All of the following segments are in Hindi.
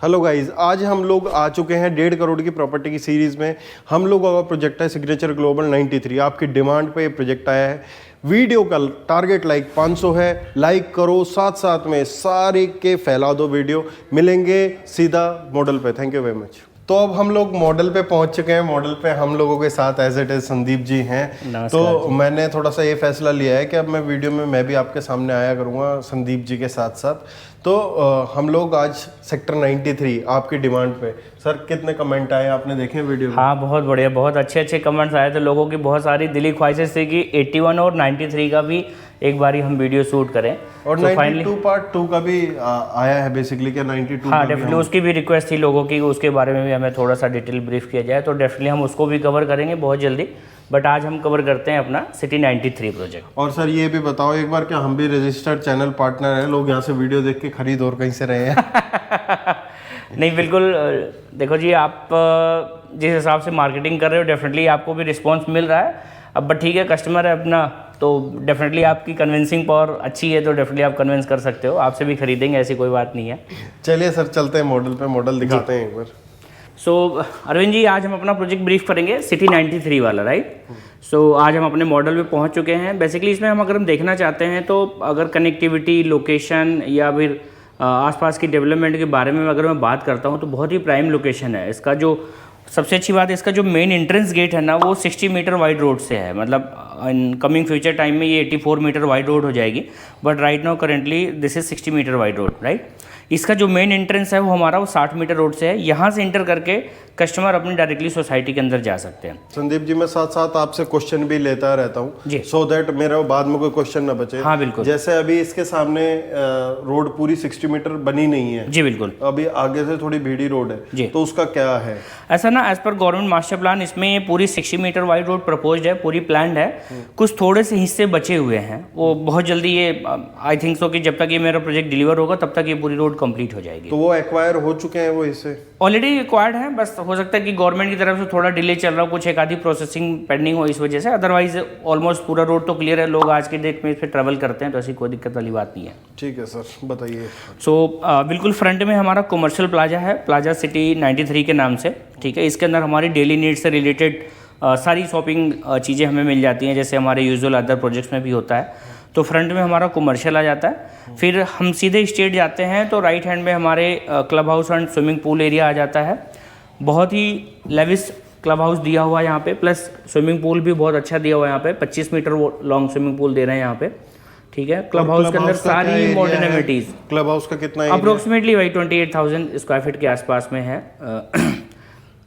हेलो गाइस, आज हम लोग आ चुके हैं 1.5 करोड़ की प्रॉपर्टी की सीरीज में। हम लोग का प्रोजेक्ट है सिग्नेचर ग्लोबल 93। आपकी डिमांड पे ये प्रोजेक्ट आया है। वीडियो का टारगेट लाइक 500 है। लाइक करो, साथ साथ में सारे के फैला दो वीडियो। मिलेंगे सीधा मॉडल पे। Thank you very much. तो अब हम लोग मॉडल पे पहुंच चुके हैं। मॉडल पे हम लोगों के साथ as it is Sandeep ji हैं। तो मैंने थोड़ा सा ये फैसला लिया है कि अब मैं वीडियो में मैं भी आपके सामने आया करूंगा संदीप जी के साथ साथ। तो हम लोग आज सेक्टर 93 आपकी डिमांड पे। सर कितने कमेंट आए आपने देखे वीडियो में? हाँ बहुत बढ़िया, बहुत अच्छे अच्छे कमेंट्स आए थे। लोगों की बहुत सारी दिली ख्वाहिशें थी कि 81 और 93 का भी एक बारी हम वीडियो शूट करें। और 92 पार्ट 2 का भी आया है बेसिकली क्या 92? हाँ डेफिनेटली उसकी भी रिक्वेस्ट थी लोगों की, उसके बारे में भी हमें थोड़ा सा डिटेल ब्रीफ किया जाए, तो डेफिनेटली हम उसको भी कवर करेंगे बहुत जल्दी। बट आज हम कवर करते हैं अपना सिटी 93 प्रोजेक्ट। और सर ये भी बताओ एक बार, क्या हम भी रजिस्टर्ड चैनल पार्टनर हैं? लोग यहाँ से वीडियो देख के खरीद और कहीं से रहे हैं? नहीं बिल्कुल, देखो जी आप जिस हिसाब से मार्केटिंग कर रहे हो डेफिनेटली आपको भी रिस्पांस मिल रहा है। अब बट ठीक है, कस्टमर है अपना, तो डेफिनेटली आपकी कन्विंसिंग पावर अच्छी है तो डेफिनेटली आप कन्विंस कर सकते हो, आपसे भी खरीदेंगे, ऐसी कोई बात नहीं है। चलिए सर चलते हैं मॉडल पे, मॉडल दिखाते हैं एक बार। सो अरविंद जी, आज हम अपना प्रोजेक्ट ब्रीफ करेंगे सिटी 93 वाला, राइट? सो आज हम अपने मॉडल पे पहुंच चुके हैं। बेसिकली इसमें हम अगर हम देखना चाहते हैं तो अगर कनेक्टिविटी, लोकेशन या फिर आसपास की डेवलपमेंट के बारे में अगर मैं बात करता हूं तो बहुत ही प्राइम लोकेशन है। इसका जो सबसे अच्छी बात है, इसका जो मेन एंट्रेंस गेट है ना वो 60 मीटर वाइड रोड से है। मतलब इन कमिंग फ्यूचर टाइम में ये 84 मीटर वाइड रोड हो जाएगी, but right now currently this is 60 metre wide road, right? इसका जो मेन एंट्रेंस है वो हमारा वो 60 मीटर रोड से है। यहाँ से एंटर करके कस्टमर अपनी डायरेक्टली सोसाइटी के अंदर जा सकते हैं। संदीप जी मैं साथ साथ आपसे क्वेश्चन भी लेता रहता हूँ सो दैट मेरा बाद में कोई क्वेश्चन ना बचे। हाँ बिल्कुल। जैसे अभी इसके सामने रोड पूरी 60 मीटर बनी नहीं है जी बिल्कुल, अभी आगे से थोड़ी भीड़ी रोड है जी, तो उसका क्या है? ऐसा ना, as per government master plan इसमें ये पूरी 60 मीटर वाइड रोड प्रपोज्ड है, पूरी प्लान्ड है। कुछ थोड़े से हिस्से बचे हुए हैं, वो बहुत जल्दी ये आई थिंक सो कि जब तक ये मेरा प्रोजेक्ट डिलीवर होगा तब तक ये पूरी रोड कंप्लीट हो जाएगी। तो वो एक्वायर हो चुके हैं वो हिस्से? ऑलरेडी एक्वायर्ड है, बस हो सकता है कि गवर्नमेंट की तरफ से थोड़ा डिले चल रहा हो, कुछ एक आधी प्रोसेसिंग पेंडिंग हो इस वजह से। अदरवाइज ऑलमोस्ट पूरा रोड तो क्लियर है, लोग आज के डेट में इस पर ट्रैवल करते हैं तो ऐसी कोई दिक्कत वाली बात नहीं है। ठीक है सर बताइए। सो बिल्कुल फ्रंट में हमारा कमर्शियल प्लाजा है, प्लाजा सिटी 93 के नाम से, ठीक है। इसके अंदर हमारी डेली नीड्स से रिलेटेड सारी शॉपिंग चीज़ें हमें मिल जाती हैं, जैसे हमारे यूजुअल अदर प्रोजेक्ट्स में भी होता है। तो फ्रंट में हमारा कमर्शियल आ जाता है। फिर हम सीधे स्ट्रेट जाते हैं तो राइट हैंड में हमारे club house and swimming pool area आ जाता है। बहुत ही लेविश क्लब हाउस दिया हुआ है यहाँ पे, प्लस स्विमिंग पूल भी बहुत अच्छा दिया हुआ है यहाँ पे। 25 मीटर लॉन्ग स्विमिंग पूल दे रहे हैं यहाँ पे, ठीक है। क्लब हाउस के अंदर सारी मॉडर्न एमिनिटीज। क्लब हाउस का कितना अप्रोक्सीमेटली वही 28,000 स्क्वायर फीट के आसपास में है।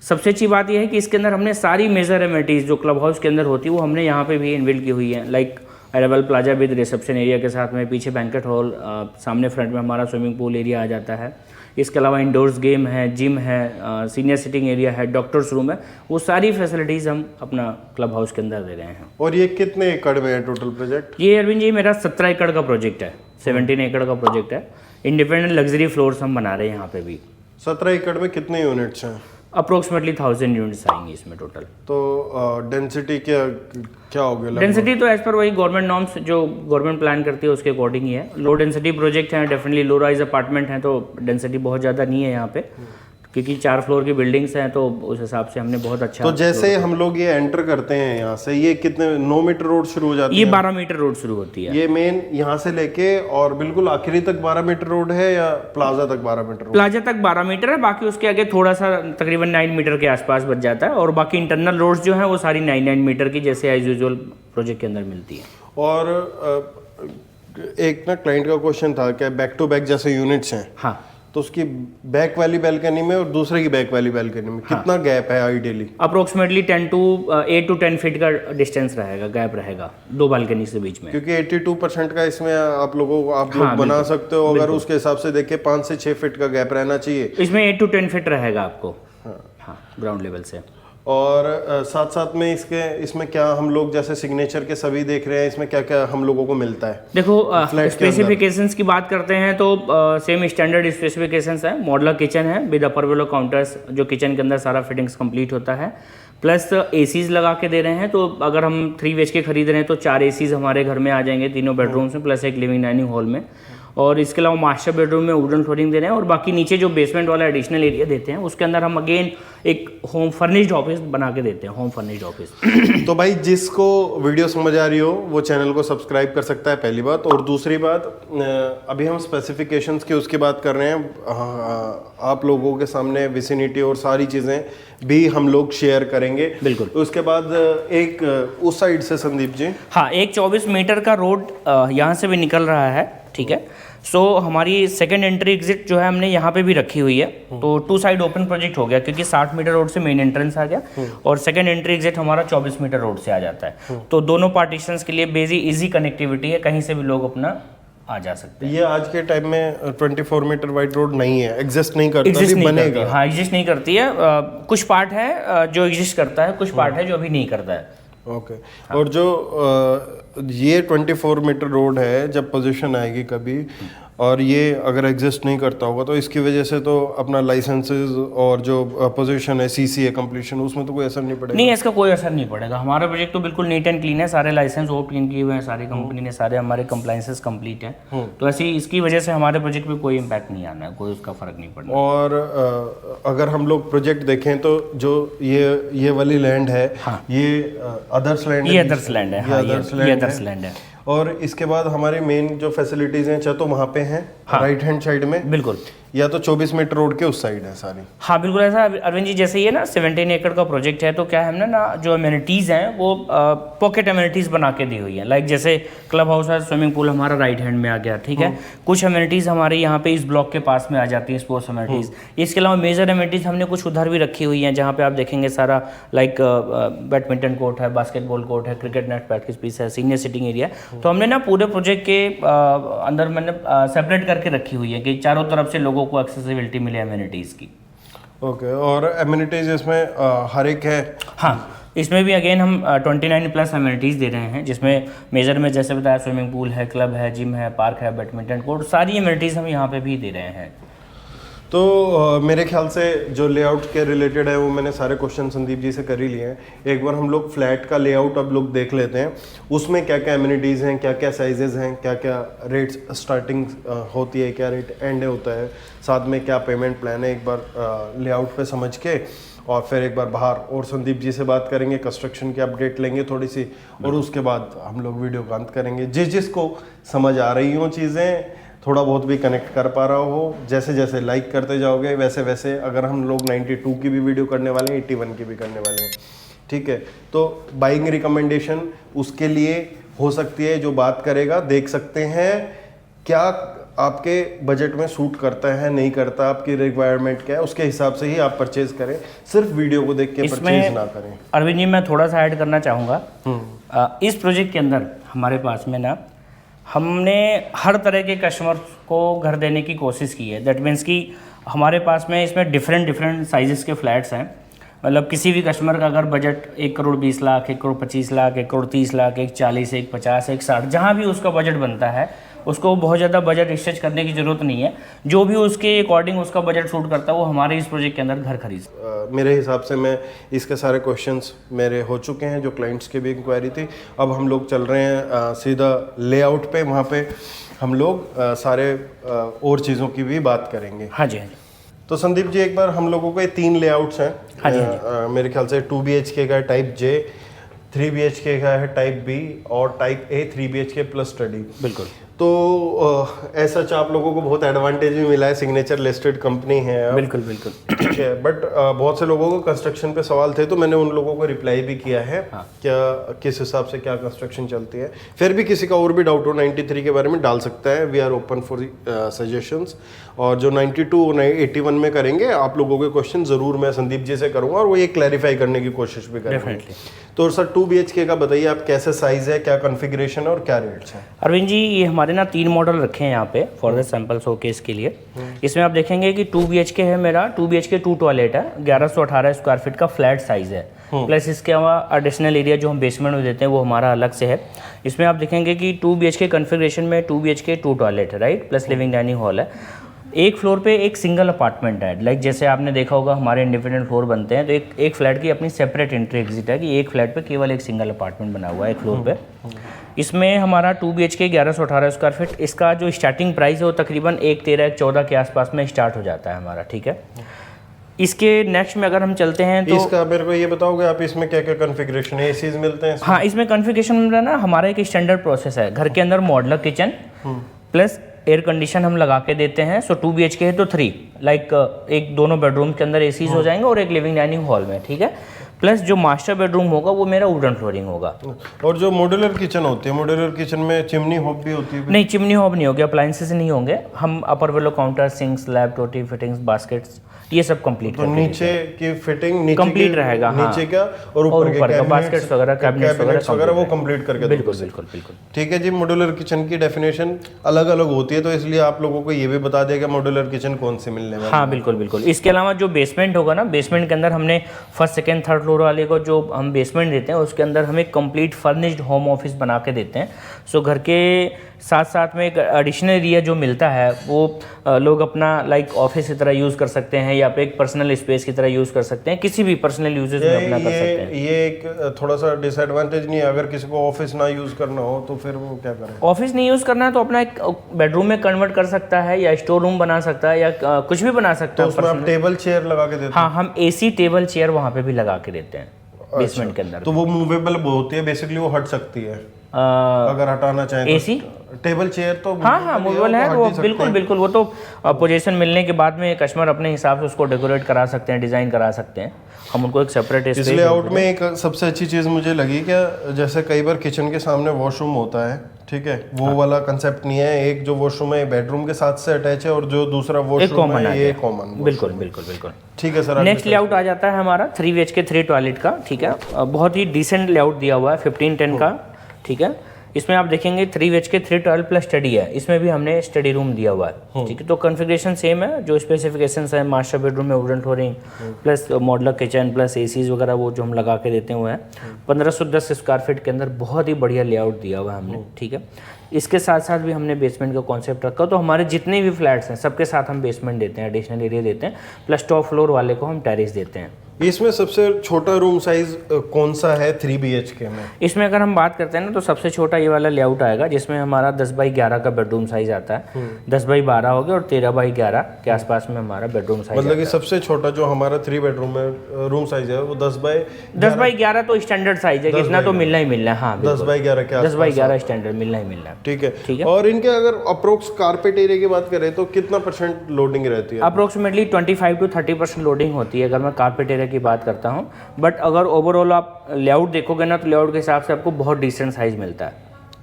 सबसे अच्छी बात यह है कि इसके अंदर हमने सारी मेजर एमिनिटीज जो क्लब हाउस के अंदर होती है वो हमने यहाँ पे भी इनबिल्ड की हुई है, like arable plaza with reception area के साथ में, पीछे बैंकेट हॉल, सामने फ्रंट में हमारा स्विमिंग पूल एरिया आ जाता है। इसके अलावा इंडोर्स गेम है, जिम है, सीनियर सिटिंग एरिया है, डॉक्टर्स रूम है, वो सारी फैसिलिटीज़ हम अपना क्लब हाउस के अंदर दे रहे हैं। और ये कितने एकड़ में है टोटल प्रोजेक्ट? ये अरविंद जी मेरा 17 एकड़ का प्रोजेक्ट है, 17 एकड़ का प्रोजेक्ट है। इंडिपेंडेंट लग्जरी फ्लोर्स हम बना रहे हैं यहाँ पे भी। 17 एकड़ में कितने यूनिट्स हैं? अप्रोक्सीमेटली 1000 यूनिट्स आएंगी इसमें टोटल। तो डेंसिटी क्या हो गया? डेंसिटी तो एज पर वही गवर्नमेंट नॉर्म्स जो गवर्नमेंट प्लान करती है उसके अकॉर्डिंग ही है। लो डेंसिटी प्रोजेक्ट है, डेफिनेटली लो राइज अपार्टमेंट है तो डेंसिटी बहुत ज़्यादा नहीं है यहाँ पे, क्योंकि 4 फ्लोर की बिल्डिंग्स हैं तो उस हिसाब से हमने बहुत अच्छा। तो जैसे हम लोग ये एंटर करते हैं यहाँ से, ये कितने 9 मीटर रोड शुरू हो जाती है? ये 12 मीटर रोड शुरू होती है। ये मेन यहाँ से लेके और बिल्कुल आखिरी तक 12 मीटर रोड है या प्लाजा तक 12 मीटर रोड? प्लाजा तक 12 मीटर है, बाकी उसके आगे थोड़ा सा तकरीबन 9 मीटर के आसपास बच जाता है। और बाकी इंटरनल रोड्स जो हैं वो सारी 9 मीटर की जैसे एज यूजुअल प्रोजेक्ट के अंदर मिलती है। और एक ना क्लाइंट का क्वेश्चन था कि बैक टू बैक जैसे यूनिट्स हैं, हाँ, तो उसकी बैक वाली बैल्कनी में और दूसरे की बैक वाली बैल्कनी में कितना गैप है आइडियली? अप्रोक्सीमेटली 8 to 10 फीट का डिस्टेंस रहेगा, गैप रहेगा दो बालकनी के बीच में। क्योंकि 82% का इसमें आप लोग बना सकते हो, अगर उसके हिसाब से देखें 5 से 6 फीट का गैप रहना चाहिए। इसमें 8 to 10 फीट रहेगा आपको, हाँ ग्राउंड लेवल से। और साथ साथ में इसमें क्या हम लोग जैसे सिग्नेचर के सभी देख रहे हैं, इसमें क्या क्या हम लोगों को मिलता है? देखो स्पेसिफिकेशंस की बात करते हैं तो सेम स्टैंडर्ड स्पेसिफिकेशंस है। मॉडुलर किचन है विद अपर बेलो काउंटर्स, जो किचन के अंदर सारा फिटिंग्स कंप्लीट होता है, प्लस एसीज लगा के दे रहे हैं। तो अगर हम 3 BHK खरीद रहे हैं तो 4 एसीज हमारे घर में आ जाएंगे तीनों बेडरूम्स में, प्लस एक लिविंग डाइनिंग हॉल में। और इसके अलावा मास्टर बेडरूम में वुडन फ्लोरिंग दे रहे हैं, और बाकी नीचे जो बेसमेंट वाला एडिशनल एरिया देते हैं उसके अंदर हम अगेन एक होम फर्निश्ड ऑफिस बना के देते हैं, होम फर्निश्ड ऑफिस। तो भाई जिसको वीडियो समझ आ रही हो वो चैनल को सब्सक्राइब कर सकता है, पहली बात। और दूसरी बात, अभी हम स्पेसिफिकेशंस की उसकी बात कर रहे हैं, आप लोगों के सामने विसिनिटी और सारी चीज़ें भी हम लोग शेयर करेंगे। बिल्कुल। उसके बाद एक उस साइड से संदीप जी, हाँ, एक 24 मीटर का रोड यहाँ से भी निकल रहा है, ठीक है। सो हमारी सेकंड एंट्री एग्जिट जो है हमने यहाँ पे भी रखी हुई है, तो 2 साइड ओपन प्रोजेक्ट हो गया, क्योंकि 60 मीटर रोड से मेन एंट्रेंस आ गया और सेकंड एंट्री एग्जिट हमारा 24 मीटर रोड से आ जाता है। तो दोनों पार्टीशंस के लिए बेजी इजी कनेक्टिविटी है, कहीं से भी लोग अपना आ जा सकते हैं। ये आज के टाइम में 24 मीटर वाइड रोड नहीं है, एग्जिस्ट नहीं करता, एग्जिस्ट अभी नहीं बनेगा। करती, हाँ एग्जिस्ट नहीं करती है। कुछ पार्ट है जो एग्जिस्ट करता है, कुछ पार्ट है जो अभी नहीं करता है। ओके। और जो ये 24 मीटर रोड है, जब पोजीशन आएगी कभी और ये अगर एग्जिस्ट नहीं करता होगा तो इसकी वजह से तो अपना लाइसेंसेस और जो पोजीशन है सीसीए कंप्लीशन, उसमें तो कोई असर नहीं पड़ेगा? नहीं, इसका कोई असर नहीं पड़ेगा। हमारा प्रोजेक्ट तो बिल्कुल नीट एंड क्लीन है, सारे लाइसेंस वो क्लीन किए हुए हैं, सारी कंपनी ने, सारे हमारे कंप्लाइंसेस कंप्लीट हैं। तो ऐसी इसकी वजह से हमारे प्रोजेक्ट पे कोई इम्पैक्ट नहीं आना है, कोई उसका फर्क नहीं पड़ना। और अगर हम लोग प्रोजेक्ट देखें तो जो ये वाली लैंड है, हाँ। ये अदर्स लैंड है, ये अदर्स लैंड है, हाँ, ये अदर्स लैंड है। और इसके बाद हमारे मेन जो फैसिलिटीज हैं चाहे तो वहाँ पे हैं, हाँ। राइट हैंड साइड में, बिल्कुल, या तो 24 मीटर रोड के उस साइड है सारी। हाँ बिल्कुल ऐसा। अरविंद जी, जैसे ये ना 17 एकड़ का प्रोजेक्ट है, तो क्या है हमने ना जो अम्यूनिटीज़ हैं वो पॉकेट अम्यूनिटीज़ बना के दी हुई है। लाइक जैसे क्लब हाउस है, स्विमिंग पूल हमारा राइट हैंड में आ गया, ठीक है। कुछ अम्यूनिटीज़ हमारे यहाँ पे इस ब्लॉक के पास में आ जाती हैं, स्पोर्ट्स अम्यूनिटीज़। इसके अलावा मेजर अम्यूनिटीज़ हमने कुछ उधर भी रखी हुई हैं, जहाँ पे आप देखेंगे सारा लाइक बैडमिंटन कोर्ट है, बास्केटबॉल कोर्ट है, क्रिकेट नेट प्रैक्टिस पीस है, सीनियर सिटिंग एरिया। तो हमने ना पूरे प्रोजेक्ट के अंदर मैंने सेपरेट करके रखी हुई है कि चारों तरफ से लोगों को एक्सेसिबिलिटी मिले अम्यूनिटीज़ की। ओके। और एम्यूनिटीज इसमें हर एक है? हाँ, इसमें भी अगेन हम 29 प्लस अम्यूनिटीज़ दे रहे हैं, जिसमें मेजर में जैसे बताया स्विमिंग पूल है, क्लब है, जिम है, पार्क है, बैडमिंटन कोर्ट, सारी अम्यूनिटीज़ हम यहाँ पे भी दे रहे हैं। तो मेरे ख्याल से जो लेआउट के रिलेटेड है वो मैंने सारे क्वेश्चन संदीप जी से कर ही लिए हैं। एक बार हम लोग फ्लैट का लेआउट अब लोग देख लेते हैं, उसमें क्या क्या एम्यूनिटीज़ हैं, क्या क्या साइजेस हैं, क्या क्या रेट्स स्टार्टिंग होती है, क्या रेट एंड होता है, साथ में क्या पेमेंट प्लान है, एक बार लेआउट पे समझ के, और फिर एक बार बाहर और संदीप जी से बात करेंगे, कंस्ट्रक्शन की अपडेट लेंगे थोड़ी सी, और उसके बाद हम लोग वीडियो का अंत करेंगे। जिसको समझ आ रही हों चीज़ें, थोड़ा बहुत भी कनेक्ट कर पा रहा हो, जैसे जैसे लाइक करते जाओगे वैसे वैसे, अगर हम लोग 92 की भी वीडियो करने वाले हैं, 81 की भी करने वाले हैं, ठीक है। तो बाइंग रिकमेंडेशन उसके लिए हो सकती है, जो बात करेगा देख सकते हैं क्या आपके बजट में सूट करता है, नहीं करता, आपकी रिक्वायरमेंट क्या है, उसके हिसाब से ही आप परचेज करें, सिर्फ वीडियो को देख के परचेज ना करें। अरविंद जी, मैं थोड़ा सा ऐड करना चाहूँगा। इस प्रोजेक्ट के अंदर हमारे पास में ना हमने हर तरह के कस्टमर को घर देने की कोशिश की है। दैट मीन्स कि हमारे पास में इसमें डिफरेंट साइजेस के फ्लैट्स हैं। मतलब किसी भी कस्टमर का अगर बजट 1 करोड़ 20 लाख, 1 करोड़ 25 लाख, 1 करोड़ 30 लाख, 1 40, 1 50, 1 60, जहाँ भी उसका बजट बनता है, उसको बहुत ज़्यादा बजट स्ट्रेच करने की ज़रूरत नहीं है। जो भी उसके अकॉर्डिंग उसका बजट सूट करता है वो हमारे इस प्रोजेक्ट के अंदर घर खरीद। मेरे हिसाब से मैं इसके सारे क्वेश्चंस मेरे हो चुके हैं, जो क्लाइंट्स की भी इंक्वायरी थी। अब हम लोग चल रहे हैं सीधा लेआउट पे, वहाँ पे हम लोग सारे और चीज़ों की भी बात करेंगे। हाँ जी, हाँ जी। तो संदीप जी, एक बार हम लोगों के 3 लेआउट्स हैं। हाँ जी, हाँ मेरे ख्याल से 2 BHK का है टाइप J, 3 BHK का है टाइप B, और type A 3 BHK plus study. बिल्कुल। तो ऐसा आप लोगों को बहुत एडवांटेज भी मिला है, सिग्नेचर लिस्टेड कंपनी है अब। बिल्कुल बिल्कुल। ठीक है, बट बहुत से लोगों को कंस्ट्रक्शन पे सवाल थे, तो मैंने उन लोगों को रिप्लाई भी किया है। हाँ। क्या किस हिसाब से क्या कंस्ट्रक्शन चलती है। फिर भी किसी का और भी डाउट हो 93 के बारे में डाल सकता है, we are open for suggestions. और जो 92 और 81 में करेंगे, आप लोगों के क्वेश्चन जरूर मैं संदीप जी से करूंगा, और वो ये क्लैरिफाई करने की कोशिश भी करेंगे। डेफिनेटली। तो सर 2 BHK का बताइए आप, कैसे साइज है, क्या कॉन्फ़िगरेशन और क्या रेट्स हैं? अरविंद जी, ये हमारे ना 3 मॉडल रखे हैं यहाँ पे फॉर द सैंपल शोकेस के लिए। इसमें आप देखेंगे कि 2 BHK है मेरा, 2 BHK 2 टॉयलेट है, 1118 स्क्वायर फीट का फ्लैट साइज है। प्लस इसके अलावा एडिशनल एरिया जो हम बेसमेंट में देते हैं वो हमारा अलग से है। इसमें आप देखेंगे कि 2 BHK कॉन्फ़िगरेशन में 2 BHK 2 टॉयलेट है, right, plus living dining hall है। एक फ्लोर पे एक सिंगल अपार्टमेंट है। लाइक जैसे आपने देखा होगा हमारे इंडिपेंडेंट फ्लोर बनते हैं तो एक फ्लैट की अपनी सेपरेट एंट्री एग्जिट है कि एक फ्लैट पे केवल एक सिंगल अपार्टमेंट बना हुआ है एक फ्लोर पे। इसमें हमारा 2 BHK 1118 स्क्वायर फीट, इसका जो स्टार्टिंग प्राइस है वो तकरीबन 1,13 1,14 के आसपास में स्टार्ट हो जाता है हमारा, ठीक है। इसके नेक्स्ट में अगर हम चलते हैं तो इसका मेरे को ये बताओगे आप इसमें क्या क्या कॉन्फ़िगरेशन है, एसीज मिलते हैं? हाँ, इसमें कॉन्फ़िगरेशन मिल रहा है ना, हमारा एक स्टैंडर्ड प्रोसेस है। घर के अंदर modeller kitchen plus air condition हम लगा के देते हैं। सो 2 BHK है तो 3 लाइक एक दोनों बेडरूम के अंदर एसीज हो जाएंगे और एक लिविंग डाइनिंग हॉल में, ठीक है। प्लस जो मास्टर बेडरूम होगा वो मेरा वुडन फ्लोरिंग होगा। और जो मॉड्यूलर किचन होती है, मॉड्यूलर किचन में चिमनी हॉब भी होती है? नहीं, चिमनी हॉब नहीं होगी, अप्लायंसेस नहीं होंगे। हम अपर वेलो काउंटर, सिंक, स्लैब, टोटी, फिटिंग्स, बास्केट्स ये सब कंप्लीट तो नीचे की फिटिंग नीचे कंप्लीट रहेगा। हाँ, नीचे क्या और ऊपर का बास्केट्स वगैरह, कैबिनेट्स वगैरह वो कंप्लीट करके बिल्कुल बिल्कुल बिल्कुल। ठीक है जी। मॉड्यूलर किचन की डेफिनेशन अलग अलग होती है तो इसलिए आप लोगों को ये भी बता दिया कि मॉड्यूलर किचन कौन से मिलने वाली है। हाँ बिल्कुल बिल्कुल। इसके अलावा जो बेसमेंट होगा ना, बेसमेंट के अंदर हमने फर्स्ट सेकंड थर्ड फ्लोर वाले को जो हम बेसमेंट देते हैं उसके अंदर हम एक कंप्लीट फर्निश्ड होम ऑफिस बना के देते हैं। सो घर के साथ साथ में एक एडिशनल एरिया जो मिलता है वो लोग अपना लाइक ऑफिस की तरह यूज़ कर सकते हैं या फिर एक पर्सनल स्पेस की तरह यूज़ कर सकते हैं, किसी भी पर्सनल यूजेस में अपना कर सकते हैं। ये एक थोड़ा सा डिसएडवांटेज नहीं है? अगर किसी को ऑफिस ना यूज़ करना हो तो फिर वो क्या करे? ऑफिस नहीं यूज़ करना है तो अपना एक बेडरूम में कन्वर्ट कर सकता है या स्टोर रूम बना सकता है या कुछ भी बना सकता है। उसमें आप टेबल चेयर लगा के देते हैं? हाँ, हम AC टेबल चेयर वहाँ पे भी लगा के देते हैं बेसमेंट के अंदर। तो वो मूवेबल होती है बेसिकली, वो हट सकती है अगर हटाना चाहें तो? AC टेबल चेयर तो हाँ मूवेबल है वो, बिल्कुल बिल्कुल। वो तो पोजीशन मिलने के बाद में कस्टमर अपने हिसाब से उसको डेकोरेट करा सकते हैं, डिज़ाइन करा सकते हैं। हम उनको एक सेपरेट इस लेआउट में एक सबसे अच्छी चीज़ मुझे लगी क्या, जैसे कई बार किचन के सामने वॉशरूम होता है, ठीक है, वो वाला कंसेप्ट नहीं है। एक जो वॉशरूम है बेडरूम के साथ से अटैच है और जो दूसरा वॉशरूम है ये कॉमन। बिल्कुल बिल्कुल बिल्कुल। ठीक है सर। नेक्स्ट लेआउट आ जाता है हमारा 3 BHK 3 टॉयलेट का, ठीक है। बहुत ही डिसेंट लेआउट दिया हुआ है 15:10 का, ठीक है। इसमें आप देखेंगे 3 BHK 3 टॉयलेट प्लस स्टडी है, इसमें भी हमने स्टडी रूम दिया हुआ है, ठीक है। तो कॉन्फ़िगरेशन सेम है, जो स्पेसिफिकेशंस है मास्टर बेडरूम में wooden flooring plus modeller kitchen plus ACs वगैरह वो जो हम लगा के देते हुए हैं 1510 स्क्वायर फीट के अंदर बहुत ही बढ़िया लेआउट दिया हुआ है हमने, ठीक है। इसके साथ साथ भी हमने बेसमेंट का कॉन्सेप्ट रखा, तो हमारे जितने भी फ्लैट्स हैं सबके साथ हम बेसमेंट देते हैं, एडिशनल एरिया देते हैं, प्लस टॉप फ्लोर वाले को हम टेरेस देते हैं। इसमें सबसे छोटा रूम साइज कौन सा है 3 BHK में? इसमें अगर हम बात करते हैं ना तो सबसे छोटा ये वाला लेआउट आएगा जिसमें हमारा 10x11 का बेडरूम साइज आता है। 10x12 हो गया और 13x11 के आसपास में हमारा बेडरूम साइज। मतलब कि सबसे छोटा जो हमारा 3 बेडरूम में रूम साइज है वो 10x11 तो स्टैंडर्ड साइज है, इतना तो मिलना ही मिलना है। हाँ 10x11 के 10x11 स्टैंडर्ड मिलना ही मिलना है, ठीक है। ठीक है। और इनके अगर अप्रोक्स कारपेट एरिया की बात करें तो कितना % लोडिंग रहती है? अप्रोक्सीमेटली 25 to 30% लोडिंग होती है अगर मैं कारपेट एरिया की बात करता हूँ। बट अगर ओवरऑल आप लेआउट देखोगे ना तो लेआउट के हिसाब से आपको बहुत डिसेंट साइज मिलता है।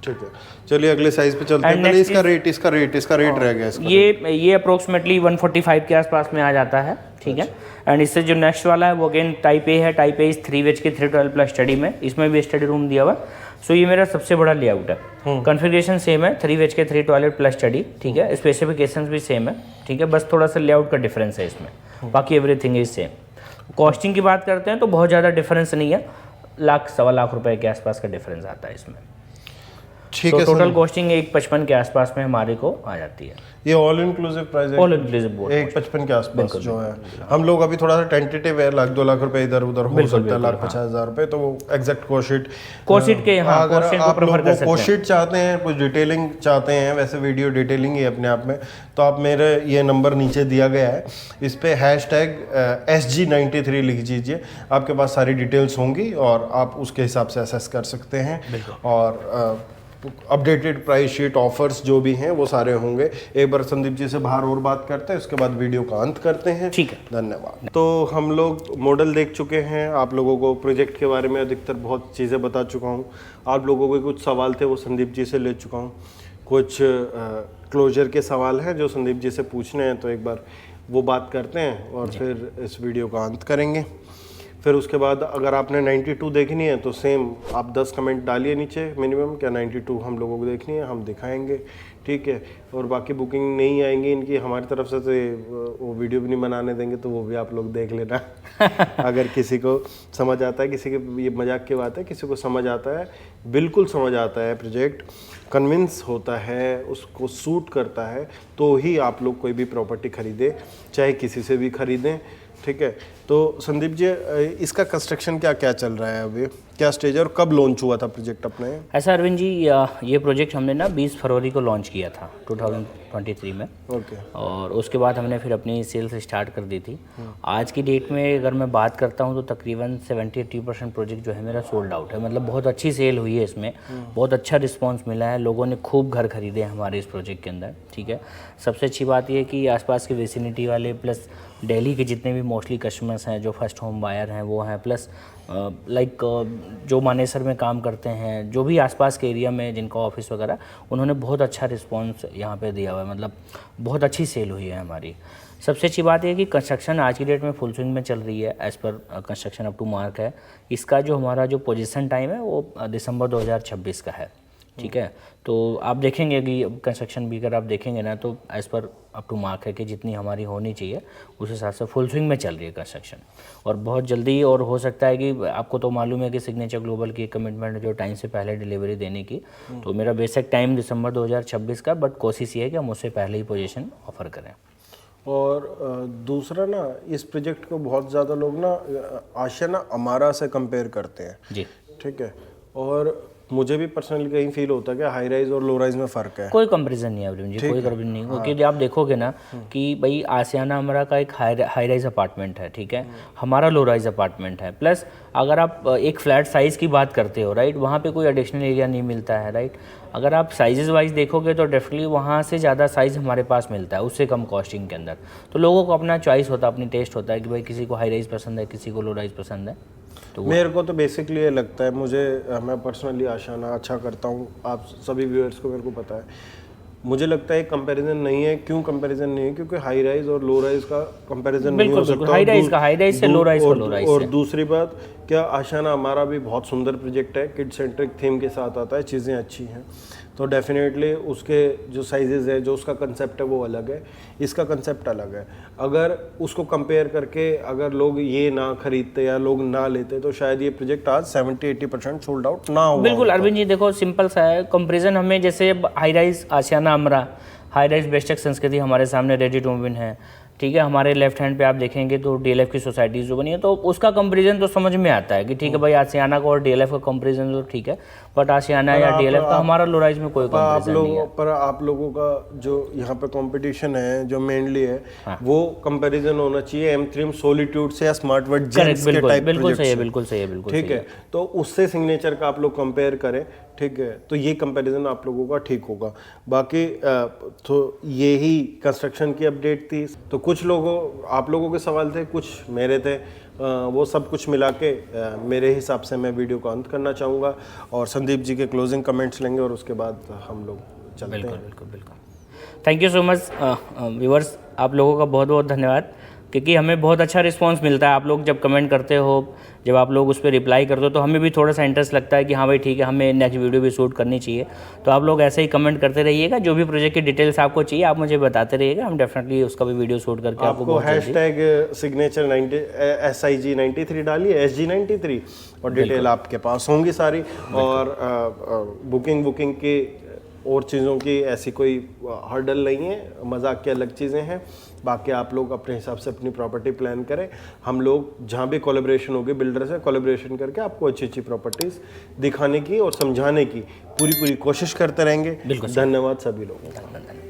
ठीक है, चलिए अगले साइज पे चलते हैं। पहले इसका रेट रह गया इसका। ये अप्रोक्सीमेटली 145 के आसपास में आ जाता है, ठीक है। एंड इससे जो नेक्स्ट वाला है वो अगेन टाइप ए है। टाइप ए इस 3 BHK 3 12 प्लस स्टडी में, इसमें भी स्टडी रूम दिया हुआ है। सो ये मेरा सबसे बड़ा लेआउट है। कॉन्फ़िगरेशन सेम है 3 BHK 3 टॉयलेट प्लस स्टडी, ठीक है। स्पेसिफिकेशंस भी सेम है, ठीक है। बस थोड़ा सा लेआउट का डिफरेंस है इसमें, बाकी एवरीथिंग इज सेम। कॉस्टिंग की बात करते हैं तो बहुत ज़्यादा डिफरेंस नहीं है, 1 सवा लाख रुपए के आसपास का डिफरेंस आता है इसमें। ठीक है। टोटल कॉस्टिंग 155 के आसपास में हमारे को आ जाती है। ये ऑल इंक्लूसिव प्राइस है? ऑल इंक्लूसिव बोर्ड 155 के आसपास जो है। हम लोग अभी थोड़ा सा टेंटेटिव है, 1-2 लाख रुपए इधर उधर हो सकता है, 1,50,000 रुपए। तो वो एग्जैक्ट कॉस्ट के हाँ, अगर आप लोग कॉस्ट चाहते हैं, कुछ डिटेलिंग चाहते हैं, वैसे वीडियो डिटेलिंग ही अपने आप में, तो आप मेरे ये नंबर नीचे दिया गया है, इस पे #SG93 लिख दीजिए, आपके पास सारी डिटेल्स होंगी और आप उसके हिसाब से असेस कर सकते हैं। और अपडेटेड प्राइस शीट, ऑफर्स जो भी हैं वो सारे होंगे। एक बार संदीप जी से बाहर और बात करते हैं, उसके बाद वीडियो का अंत करते हैं। ठीक है, धन्यवाद। तो हम लोग मॉडल देख चुके हैं, आप लोगों को प्रोजेक्ट के बारे में अधिकतर बहुत चीज़ें बता चुका हूँ। आप लोगों के कुछ सवाल थे वो संदीप जी से ले चुका हूँ, कुछ क्लोजर के सवाल हैं जो संदीप जी से पूछने हैं, तो एक बार वो बात करते हैं और फिर इस वीडियो का अंत करेंगे। फिर उसके बाद अगर आपने 92 देखनी है तो सेम आप 10 कमेंट डालिए नीचे मिनिमम, क्या 92 हम लोगों को देखनी है, हम दिखाएंगे। ठीक है। और बाकी बुकिंग नहीं आएंगी इनकी हमारी तरफ से, तो वो वीडियो भी नहीं बनाने देंगे, तो वो भी आप लोग देख लेना। अगर किसी को समझ आता है, किसी के ये मजाक की बात है, किसी को समझ आता है, बिल्कुल समझ आता है, प्रोजेक्ट कन्विंस होता है, उसको सूट करता है, तो ही आप लोग कोई भी प्रॉपर्टी खरीदें, चाहे किसी से भी खरीदें, ठीक है। तो संदीप जी, इसका कंस्ट्रक्शन क्या चल रहा है अभी, क्या स्टेज है और कब लॉन्च हुआ था प्रोजेक्ट अपने? ऐसा अरविंद जी, ये प्रोजेक्ट हमने ना 20 फरवरी को लॉन्च किया था 2023 में। ओके। और उसके बाद हमने फिर अपनी सेल्स स्टार्ट कर दी थी। आज की डेट में अगर मैं बात करता हूँ तो तकरीबन 70-80% प्रोजेक्ट जो है मेरा सोल्ड आउट है। मतलब बहुत अच्छी सेल हुई है इसमें, बहुत अच्छा रिस्पांस मिला है, लोगों ने खूब घर खरीदे हैं हमारे इस प्रोजेक्ट के अंदर, ठीक है। सबसे अच्छी बात यह है कि आसपास के विसिनिटी वाले प्लस दिल्ली के जितने भी मोस्टली कस्टमर्स हैं जो फर्स्ट होम बायर हैं वो हैं, प्लस लाइक जो मानेसर में काम करते हैं, जो भी आसपास के एरिया में जिनका ऑफिस वगैरह, उन्होंने बहुत अच्छा रिस्पांस यहाँ पे दिया हुआ है। मतलब बहुत अच्छी सेल हुई है हमारी। सबसे अच्छी बात यह है कि कंस्ट्रक्शन आज की डेट में फुल स्विंग में चल रही है, as per construction up to mark है। इसका जो हमारा जो पोजीशन टाइम है वो दिसंबर 2026 का है, ठीक है। तो आप देखेंगे कि कंस्ट्रक्शन भी अगर आप देखेंगे ना तो as per up to mark है कि जितनी हमारी होनी चाहिए उस हिसाब से फुल स्विंग में चल रही है कंस्ट्रक्शन, और बहुत जल्दी। और हो सकता है कि आपको तो मालूम है कि सिग्नेचर ग्लोबल की कमिटमेंट जो टाइम से पहले डिलीवरी देने की, तो मेरा बेसिक टाइम दिसंबर 2026 का, बट कोशिश ये है कि हम उससे पहले ही पोजीशन ऑफर करें। और दूसरा ना, इस प्रोजेक्ट को बहुत ज़्यादा लोग ना आशियाना अमारा से कंपेयर करते हैं जी, ठीक है। और मुझे भी पर्सनली कहीं फील होता है कि हाई राइज और लो राइज में फ़र्क है। कोई कंपैरिजन नहीं है अरविंद जी, कोई कंपैरिजन नहीं, क्योंकि आप देखोगे ना कि भाई आशियाना अमरा का एक हाई राइज अपार्टमेंट है, ठीक है, हमारा लो राइज अपार्टमेंट है। प्लस अगर आप एक फ्लैट साइज़ की बात करते हो, राइट, वहाँ पे कोई एडिशनल एरिया नहीं मिलता है, राइट। अगर आप साइजेस वाइज देखोगे तो डेफिनेटली वहाँ से ज़्यादा साइज़ हमारे पास मिलता है, उससे कम कॉस्टिंग के अंदर। तो लोगों को अपना चॉइस होता है, अपनी टेस्ट होता है कि भाई किसी को हाई राइज पसंद है, किसी को लो राइज पसंद है। तो मेरे को तो बेसिकली ये लगता है, मैं पर्सनली आशियाना अच्छा करता हूँ, आप सभी व्यूअर्स को मेरे को पता है। मुझे लगता है कंपैरिजन नहीं है। क्यों कंपैरिजन नहीं है? क्योंकि हाई राइज और लो राइज का कंपैरिजन नहीं हो सकता। हाई राइज का हाई राइज से, लो राइज का लो राइज से। और दूसरी बात क्या, आशियाना हमारा भी बहुत सुंदर प्रोजेक्ट है, किड सेंट्रिक थीम के साथ आता है, चीज़ें अच्छी हैं, तो डेफिनेटली उसके जो साइजेस है, जो उसका कंसेप्ट है वो अलग है, इसका कंसेप्ट अलग है। अगर उसको कंपेयर करके अगर लोग ये ना खरीदते या लोग ना लेते तो शायद ये प्रोजेक्ट आज 70-80% सोल्ड आउट ना हुआ। बिल्कुल अरविंद जी, देखो सिंपल सा है कंपैरिजन। हमें जैसे हाई राइज आशियाना अमरा, हाई राइज बेस्टेक संस्कृति हमारे सामने रेडी टू मूव इन है, ठीक है। हमारे लेफ्ट हैंड पे आप देखेंगे तो डीएलएफ की सोसाइटीज़ जो बनी है, तो उसका कंपैरिजन तो समझ में आता है कि ठीक है भाई, आशियाना का और डीएलएफ का कंपैरिजन तो ठीक है, बट आशियाना या डीएलएफ का हमारा लो राइज में कोई कंपैरिजन नहीं है। पर आप लोगों का जो यहाँ पे कंपटीशन है, जो मेनली है, वो कंपैरिजन होना चाहिए M3 सॉलिट्यूड से या स्मार्ट वर्ड जेम्स के टाइप। बिल्कुल सही है, बिल्कुल सही है, बिल्कुल ठीक है। तो उससे सिग्नेचर का आप लोग कंपेयर करें, ठीक है, तो ये कंपैरिजन आप लोगों का ठीक होगा। बाकी तो यही कंस्ट्रक्शन की अपडेट थी। तो कुछ लोगों, आप लोगों के सवाल थे, कुछ मेरे थे, वो सब कुछ मिला के मेरे हिसाब से मैं वीडियो को अंत करना चाहूँगा, और संदीप जी के क्लोजिंग कमेंट्स लेंगे और उसके बाद हम लोग चलते हैं। बिल्कुल। Thank you so much viewers, आप लोगों का बहुत बहुत धन्यवाद, क्योंकि हमें बहुत अच्छा रिस्पांस मिलता है। आप लोग जब कमेंट करते हो, जब आप लोग उस पर रिप्लाई करते हो, तो हमें भी थोड़ा सा इंटरेस्ट लगता है कि हाँ भाई ठीक है, हमें नेक्स्ट वीडियो भी शूट करनी चाहिए। तो आप लोग ऐसे ही कमेंट करते रहिएगा, जो भी प्रोजेक्ट की डिटेल्स आपको चाहिए आप मुझे बताते रहिएगा, हम डेफिनेटली उसका भी वीडियो शूट करके आपको हैशटैग सिग्नेचर 90 SIG93 डालिए, SG93, और डिटेल आपके पास होंगी सारी। और बुकिंग की और चीज़ों की ऐसी कोई हर्डल नहीं है, मजाक की अलग चीज़ें हैं। बाकी आप लोग अपने हिसाब से अपनी प्रॉपर्टी प्लान करें। हम लोग जहाँ भी कोलैबोरेशन होगी बिल्डर से, कोलैबोरेशन करके आपको अच्छी अच्छी प्रॉपर्टीज़ दिखाने की और समझाने की पूरी कोशिश करते रहेंगे। धन्यवाद सभी लोगों का।